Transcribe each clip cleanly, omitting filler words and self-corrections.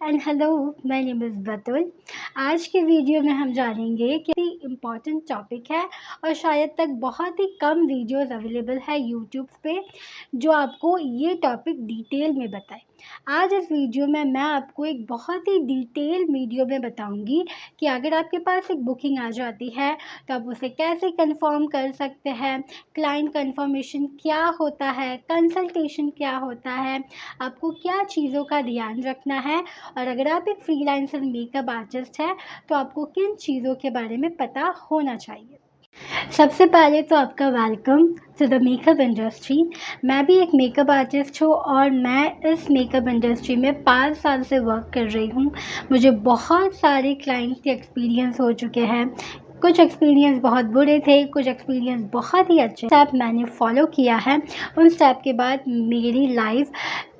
And hello, my name is Batul. आज के video में हम जानेंगे कि इम्पॉर्टेंट टॉपिक है और शायद तक बहुत ही कम वीडियोस अवेलेबल है यूट्यूब पे जो आपको ये टॉपिक डिटेल में बताए। आज इस वीडियो में मैं आपको एक बहुत ही डिटेल वीडियो में बताऊंगी कि अगर आपके पास एक बुकिंग आ जाती है तो आप उसे कैसे कंफर्म कर सकते हैं, क्लाइंट कंफर्मेशन क्या होता है, कंसल्टेशन क्या होता है, आपको क्या चीज़ों का ध्यान रखना है और अगर आप एक फ्रीलांसर मेकअप आर्टिस्ट हैं तो आपको किन चीज़ों के बारे में पता होना चाहिए। सबसे पहले तो आपका welcome to the makeup industry. मैं भी एक मेकअप आर्टिस्ट हूँ और मैं इस मेकअप इंडस्ट्री में 5 साल से वर्क कर रही हूँ। मुझे बहुत सारे क्लाइंट्स के एक्सपीरियंस हो चुके हैं। कुछ एक्सपीरियंस बहुत बुरे थे, कुछ एक्सपीरियंस बहुत ही अच्छे स्टेप मैंने फॉलो किया है। उन स्टेप के बाद मेरी life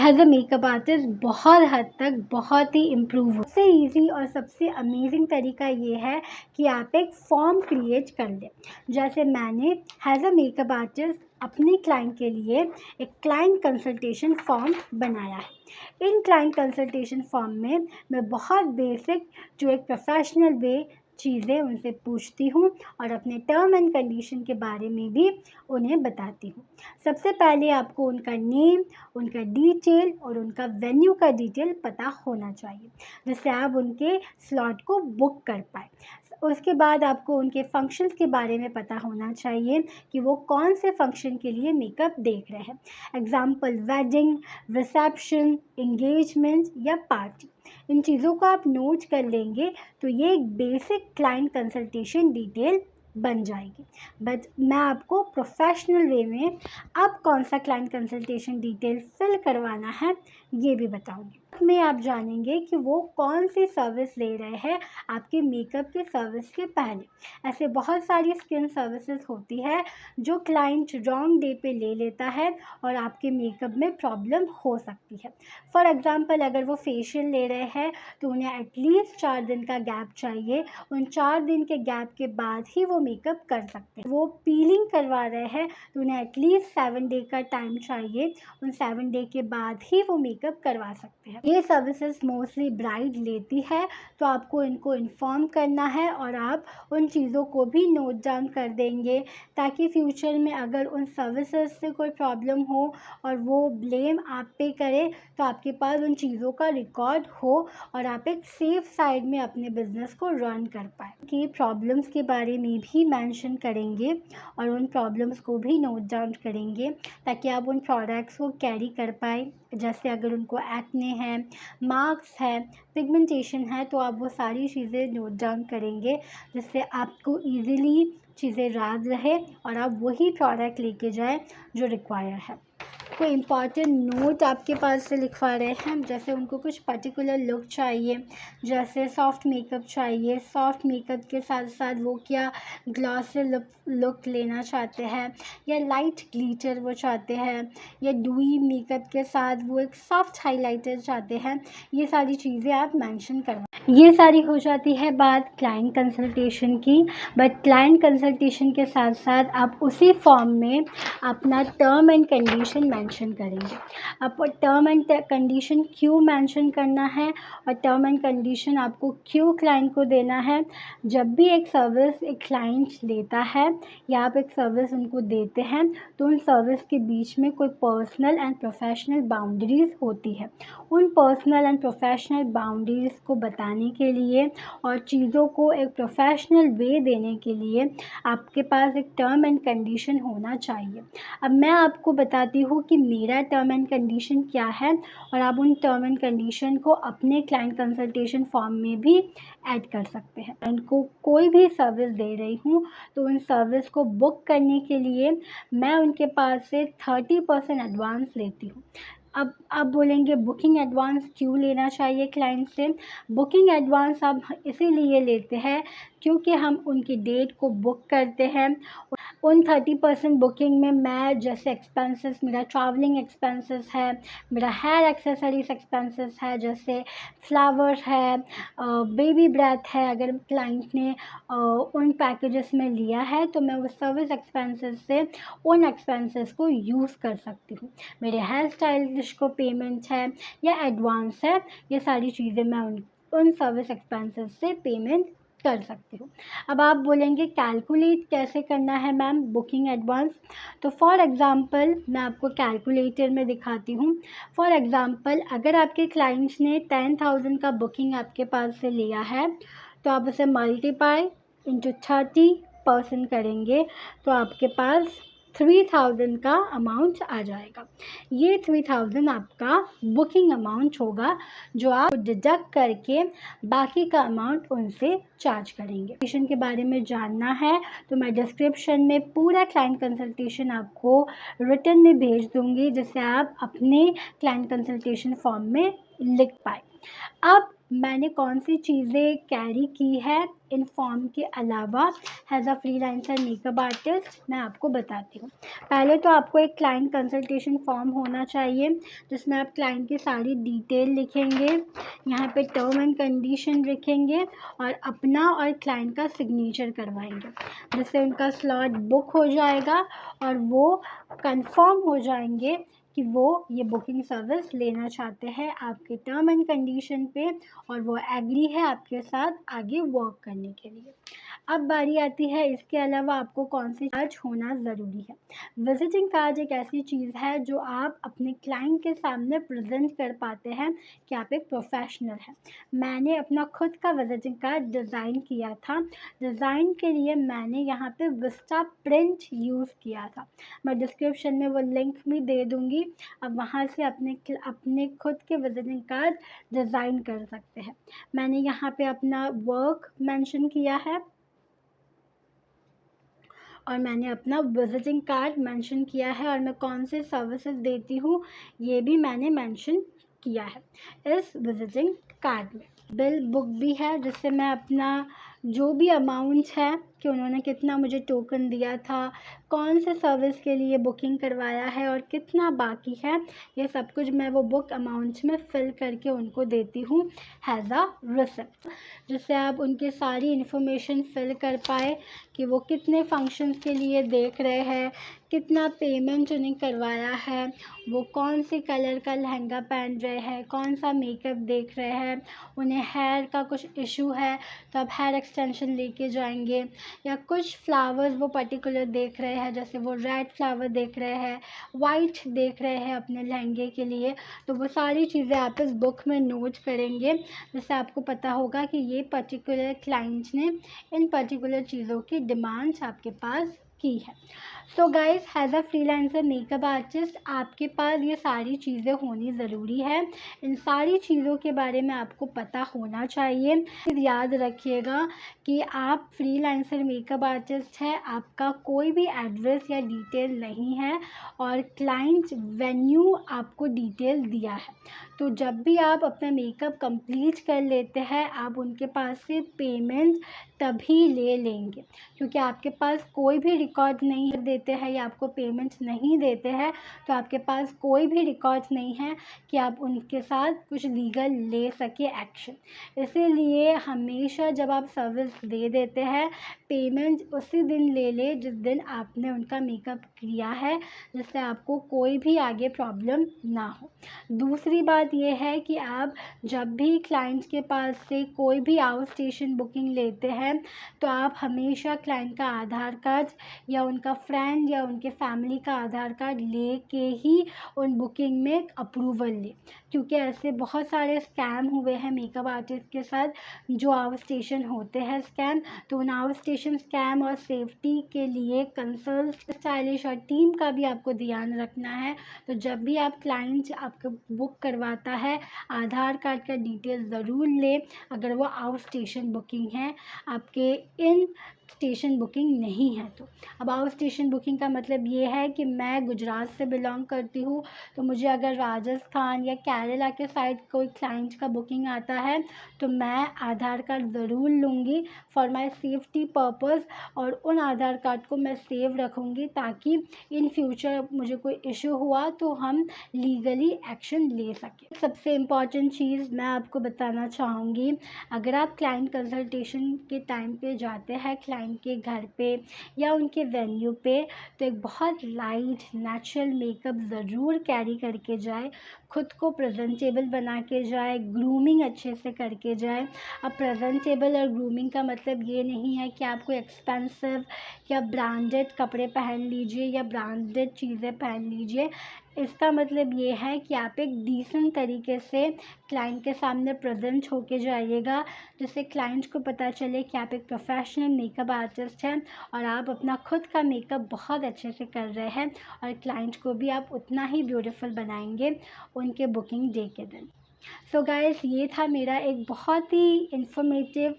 as a makeup artist बहुत हद तक बहुत ही इम्प्रूव हो। सबसे ईजी और सबसे अमेजिंग तरीका ये है कि आप एक फॉर्म क्रिएट कर लें। जैसे मैंने एज अ मेकअप आर्टिस्ट अपने क्लाइंट के लिए एक क्लाइंट कंसल्टेशन फॉर्म बनाया है। इन क्लाइंट कंसल्टेशन फॉर्म में मैं बहुत बेसिक जो एक प्रोफेशनल वे चीज़ें उनसे पूछती हूँ और अपने टर्म एंड कंडीशन के बारे में भी उन्हें बताती हूँ। सबसे पहले आपको उनका नेम, उनका डिटेल और उनका वेन्यू का डिटेल पता होना चाहिए जिससे आप उनके स्लॉट को बुक कर पाए। उसके बाद आपको उनके फंक्शंस के बारे में पता होना चाहिए कि वो कौन से फंक्शन के लिए मेकअप देख रहे हैं। एग्जाम्पल वेडिंग, रिसेप्शन, एंगेजमेंट या पार्टी। इन चीज़ों को आप नोट कर लेंगे तो ये एक बेसिक क्लाइंट कंसल्टेशन डिटेल बन जाएगी। बट मैं आपको प्रोफेशनल वे में अब कौन सा क्लाइंट कंसल्टेशन डिटेल फिल करवाना है ये भी बताऊंगी। में आप जानेंगे कि वो कौन सी सर्विस ले रहे हैं आपके मेकअप के सर्विस के पहले। ऐसे बहुत सारी स्किन सर्विसेज होती है जो क्लाइंट रॉन्ग डे पे ले लेता है और आपके मेकअप में प्रॉब्लम हो सकती है। फॉर एग्जांपल अगर वो फेशियल ले रहे हैं तो उन्हें एटलीस्ट 4 दिन का गैप चाहिए। उन 4 दिन के गैप के बाद ही वो मेकअप कर सकते हैं। वो पीलिंग करवा रहे हैं तो उन्हें एटलीस्ट 7 डे का टाइम चाहिए। उन 7 डे के बाद ही वो मेकअप करवा सकते हैं। ये सर्विसेज मोस्टली ब्राइड लेती है तो आपको इनको इन्फॉर्म करना है और आप उन चीज़ों को भी नोट डाउन कर देंगे ताकि फ्यूचर में अगर उन सर्विसेज से कोई प्रॉब्लम हो और वो ब्लेम आप पे करे तो आपके पास उन चीज़ों का रिकॉर्ड हो और आप एक सेफ साइड में अपने बिजनेस को रन कर पाए। कि प्रॉब्लम्स के बारे में भी मेंशन करेंगे और उन प्रॉब्लम्स को भी नोट डाउन करेंगे ताकि आप उन प्रोडक्ट्स को कैरी कर पाए। जैसे अगर उनको एक्ने है, मार्क्स है, पिगमेंटेशन है तो आप वो सारी चीज़ें नोट डाउन करेंगे जिससे आपको ईज़िली चीज़ें याद रहे और आप वही प्रोडक्ट लेके जाएं जो रिक्वायर है। कोई इम्पॉर्टेंट नोट आपके पास से लिखवा रहे हैं, जैसे उनको कुछ पर्टिकुलर लुक चाहिए, जैसे सॉफ्ट मेकअप चाहिए, सॉफ्ट मेकअप के साथ साथ वो क्या ग्लॉसी लुक लेना चाहते हैं या लाइट ग्लिटर वो चाहते हैं या डूई मेकअप के साथ वो एक सॉफ्ट हाइलाइटर चाहते हैं। ये सारी चीज़ें आप मेंशन करवा। ये सारी हो जाती है बात क्लाइंट कंसल्टेशन की। बट क्लाइंट कंसल्टेशन के साथ साथ आप उसी फॉर्म में अपना टर्म एंड कंडीशन मेंशन करेंगे। आपको टर्म एंड कंडीशन क्यों मेंशन करना है और टर्म एंड कंडीशन आपको क्यों क्लाइंट को देना है। जब भी एक सर्विस एक क्लाइंट लेता है या आप एक सर्विस उनको देते हैं तो उन सर्विस के बीच में कोई पर्सनल एंड प्रोफेशनल बाउंड्रीज़ होती है। उन पर्सनल एंड प्रोफेशनल बाउंड्रीज़ को बताने के लिए और चीज़ों को एक प्रोफेशनल वे देने के लिए आपके पास एक टर्म एंड कंडीशन होना चाहिए। अब मैं आपको बताती हूँ कि मेरा टर्म एंड कंडीशन क्या है और आप उन टर्म एंड कंडीशन को अपने क्लाइंट कंसल्टेशन फॉर्म में भी ऐड कर सकते हैं। इनको कोई भी सर्विस दे रही हूँ तो उन सर्विस को बुक करने के लिए मैं उनके पास से 30% एडवांस लेती हूँ। अब आप बोलेंगे बुकिंग एडवांस क्यों लेना चाहिए क्लाइंट से। बुकिंग एडवांस आप इसीलिए लेते हैं क्योंकि हम उनकी डेट को बुक करते हैं। उन 30% बुकिंग में मैं जैसे एक्सपेंसेस, मेरा ट्रैवलिंग एक्सपेंसेस है, मेरा हेयर एक्सेसरीज एक्सपेंसेस है, जैसे फ्लावर्स है, बेबी ब्रेथ है, अगर क्लाइंट ने उन पैकेजेस में लिया है तो मैं उस सर्विस एक्सपेंसेस से उन एक्सपेंसेस को यूज़ कर सकती हूँ। मेरे हेयर स्टाइलिस्ट को पेमेंट है या एडवांस है, ये सारी चीज़ें मैं उन सर्विस एक्सपेंसेस से पेमेंट कर सकती हूँ। अब आप बोलेंगे कैलकुलेट कैसे करना है मैम बुकिंग एडवांस? तो फॉर एग्ज़ाम्पल मैं आपको कैलकुलेटर में दिखाती हूँ। फॉर एग्ज़ाम्पल अगर आपके क्लाइंट्स ने 10,000 का बुकिंग आपके पास से लिया है तो आप उसे मल्टीप्लाई इंटू 30% करेंगे तो आपके पास 3,000 का अमाउंट आ जाएगा। ये 3,000 आपका बुकिंग अमाउंट होगा जो आप डिडक्ट करके बाकी का अमाउंट उनसे चार्ज करेंगे। कंसल्टेशन के बारे में जानना है तो मैं डिस्क्रिप्शन में पूरा क्लाइंट कंसल्टेशन आपको रिटन में भेज दूँगी, जिससे आप अपने क्लाइंट कंसल्टेशन फॉर्म में लिख पाए। अब मैंने कौन सी चीज़ें कैरी की है इन फॉर्म के अलावा as a freelancer makeup artist, मैं आपको बताती हूँ। पहले तो आपको एक क्लाइंट कंसल्टेशन फॉर्म होना चाहिए जिसमें आप क्लाइंट की सारी डिटेल लिखेंगे, यहाँ पे टर्म एंड कंडीशन लिखेंगे और अपना और क्लाइंट का सिग्नेचर करवाएंगे, जिससे उनका स्लॉट बुक हो जाएगा और वो कंफर्म हो जाएंगे कि वो ये बुकिंग सर्विस लेना चाहते हैं आपके टर्म एंड कंडीशन पे और वो एग्री है आपके साथ आगे वर्क करने के लिए। अब बारी आती है इसके अलावा आपको कौन सी चार्ज होना ज़रूरी है। विजिटिंग कार्ड एक ऐसी चीज़ है जो आप अपने क्लाइंट के सामने प्रेजेंट कर पाते हैं कि आप एक प्रोफेशनल हैं। मैंने अपना खुद का विजिटिंग कार्ड डिज़ाइन किया था। डिज़ाइन के लिए मैंने यहाँ पे विस्टा प्रिंट यूज़ किया था। मैं डिस्क्रिप्शन में वो लिंक भी दे दूँगी, अब वहाँ से अपने खुद के विजिटिंग कार्ड डिज़ाइन कर सकते हैं। मैंने यहाँ पे अपना वर्क मेंशन किया है और मैंने अपना विजिटिंग कार्ड मेंशन किया है और मैं कौन से सर्विसेज देती हूँ ये भी मैंने मेंशन किया है इस विजिटिंग कार्ड में। बिल बुक भी है जिससे मैं अपना जो भी अमाउंट है कि उन्होंने कितना मुझे टोकन दिया था, कौन से सर्विस के लिए बुकिंग करवाया है और कितना बाकी है, ये सब कुछ मैं वो बुक अमाउंट में फ़िल करके उनको देती हूँ एज अ रिसिप्ट, जिससे आप उनकी सारी इन्फॉर्मेशन फ़िल कर पाए कि वो कितने फंक्शंस के लिए देख रहे हैं, कितना पेमेंट उन्हें करवाया है, वो कौन सी कलर का लहंगा पहन रहे हैं, कौन सा मेकअप देख रहे हैं, उन्हें हेयर का कुछ इशू है तो आप हेयर एक्सटेंशन लेके जाएंगे, या कुछ फ्लावर्स वो पर्टिकुलर देख रहे हैं, जैसे वो रेड फ्लावर देख रहे हैं, वाइट देख रहे हैं अपने लहंगे के लिए, तो वो सारी चीज़ें आप इस बुक में नोट करेंगे, जिससे आपको पता होगा कि ये पर्टिकुलर क्लाइंट ने इन पर्टिकुलर चीज़ों की डिमांड्स आपके पास की है। So guys, as a freelancer makeup artist आपके पास ये सारी चीज़ें होनी ज़रूरी है। इन सारी चीज़ों के बारे में आपको पता होना चाहिए। याद रखिएगा कि आप फ्रीलांसर मेकअप आर्टिस्ट है, आपका कोई भी एड्रेस या डिटेल नहीं है और क्लाइंट वेन्यू आपको डिटेल दिया है, तो जब भी आप अपना मेकअप कंप्लीट कर लेते हैं आप उनके पास से पेमेंट तभी ले लेंगे, क्योंकि आपके पास कोई भी रिकॉर्ड नहीं देते हैं या आपको पेमेंट नहीं देते हैं तो आपके पास कोई भी रिकॉर्ड नहीं है कि आप उनके साथ कुछ लीगल ले सके एक्शन। इसीलिए हमेशा जब आप सर्विस दे देते हैं पेमेंट उसी दिन ले ले जिस दिन आपने उनका मेकअप किया है, जिससे आपको कोई भी आगे प्रॉब्लम ना हो। दूसरी बात यह है कि आप जब भी क्लाइंट के पास से कोई भी आउट स्टेशन बुकिंग लेते हैं तो आप हमेशा क्लाइंट का आधार कार्ड या उनका फ्रेंड या उनके फैमिली का आधार कार्ड लेके ही उन बुकिंग में अप्रूवल लें, क्योंकि ऐसे बहुत सारे स्कैम हुए हैं मेकअप आर्टिस्ट के साथ जो आउट स्टेशन होते हैं स्कैम। तो उन आउट स्टेशन स्कैम और सेफ्टी के लिए कंसल्ट स्टाइलिश और टीम का भी आपको ध्यान रखना है। तो जब भी आप क्लाइंट आपको बुक करवाता है आधार कार्ड का डिटेल ज़रूर लें अगर वो आउट स्टेशन बुकिंग है। आपके इन स्टेशन बुकिंग नहीं है। तो अब आउट स्टेशन बुकिंग का मतलब ये है कि मैं गुजरात से बिलोंग करती हूँ, तो मुझे अगर राजस्थान या केरला के साइड कोई क्लाइंट का बुकिंग आता है तो मैं आधार कार्ड ज़रूर लूँगी फॉर माय सेफ्टी पर्पस, और उन आधार कार्ड को मैं सेव रखूँगी ताकि इन फ्यूचर मुझे कोई इशू हुआ तो हम लीगली एक्शन ले सकें। सबसे इम्पॉर्टेंट चीज़ मैं आपको बताना चाहूँगी, अगर आप क्लाइंट कंसल्टेशन के टाइम पे जाते हैं क्लाइंट के घर पे या उनके वेन्यू पे, तो एक बहुत लाइट नेचुरल मेकअप ज़रूर कैरी करके जाए, खुद को प्रेजेंटेबल बना के जाए, ग्रूमिंग अच्छे से करके जाए। अब प्रेजेंटेबल और ग्रूमिंग का मतलब ये नहीं है कि आप कोई एक्सपेंसिव या ब्रांडेड कपड़े पहन लीजिए या ब्रांडेड चीज़ें पहन लीजिए। इसका मतलब ये है कि आप एक डिसेंट तरीके से क्लाइंट के सामने प्रेजेंट होके जाइएगा, जिससे क्लाइंट को पता चले कि आप एक प्रोफेशनल मेकअप आर्टिस्ट हैं और आप अपना खुद का मेकअप बहुत अच्छे से कर रहे हैं, और क्लाइंट को भी आप उतना ही ब्यूटीफुल बनाएंगे उनके बुकिंग डे के दिन। सो गाइस, ये था मेरा एक बहुत ही इंफॉर्मेटिव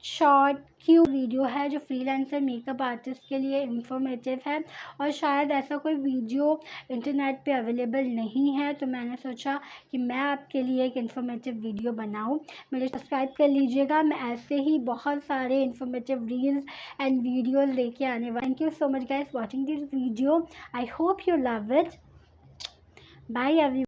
शॉर्ट क्यूट वीडियो है जो फ्रीलांसर मेकअप आर्टिस्ट के लिए इंफॉर्मेटिव है, और शायद ऐसा कोई वीडियो इंटरनेट पे अवेलेबल नहीं है, तो मैंने सोचा कि मैं आपके लिए एक इंफॉर्मेटिव वीडियो बनाऊं। मेरे सब्सक्राइब कर लीजिएगा, मैं ऐसे ही बहुत सारे इंफॉर्मेटिव रील्स एंड वीडियोज़ लेके आने वाली। Thank you so much guys watching this video, I hope you love it. Bye every